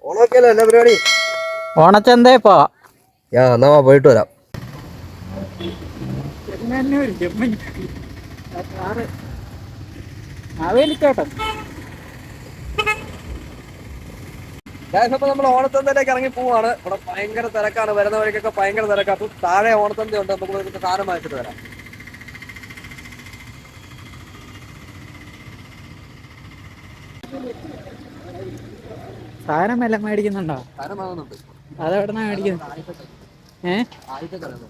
ഓണമൊക്കെയല്ലേ എല്ലാ പരിപാടി? ഓണച്ചന്ത ഇപ്പോ എന്നാ പോയിട്ട് വരാം. അപ്പൊ നമ്മൾ ഓണത്തന്തയിലേക്ക് ഇറങ്ങി പോവാണ്. ഇവിടെ ഭയങ്കര തിരക്കാണ്, വരുന്ന വഴിക്കൊക്കെ ഭയങ്കര തിരക്കാണ്. അപ്പൊ താഴെ ഓണത്തന്ത ഉണ്ട്, നമുക്ക് സാധനം വാങ്ങിച്ചിട്ട് വരാം. സാധനം എല്ലാം മേടിക്കുന്നുണ്ടോ? സാധനം വാങ്ങുന്നുണ്ട്. അതെവിടെന്നാ മേടിക്കുന്നത്? ആദ്യത്തെ കടന്നു.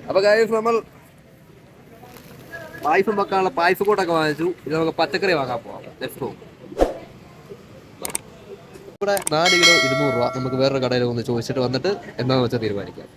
അപ്പൊ ഗൈസ്, നമ്മൾ പായസം വെക്കാനുള്ള പായസക്കൂട്ടൊക്കെ വാങ്ങിച്ചു. ഇത് നമുക്ക് പച്ചക്കറി വാങ്ങാൻ പോവാം. Let's go. ഇവിടെ 4 കിലോ 200 രൂപ. നമുക്ക് വേറൊരു കടയിൽ ഒന്ന് ചോദിച്ചിട്ട് വന്നിട്ട് എന്താണെന്ന് വെച്ചാൽ തീരുമാനിക്കാം.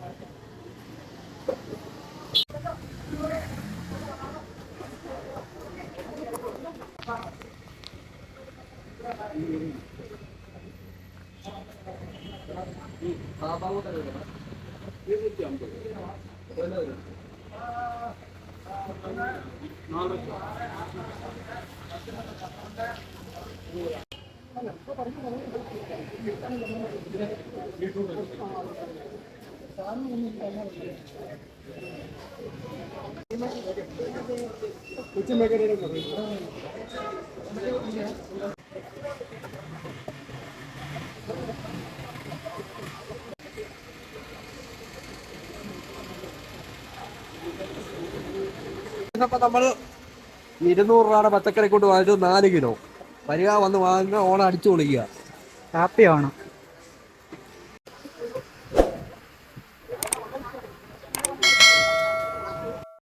അപ്പൊ നമ്മൾ 200 രൂപയുടെ പച്ചക്കറി കൊണ്ട് വാങ്ങിച്ചു 4 കിലോ. വരിക, വന്ന് വാങ്ങുക, ഓണം അടിച്ചു പൊളിക്കുക. ഹാപ്പി ഓണം.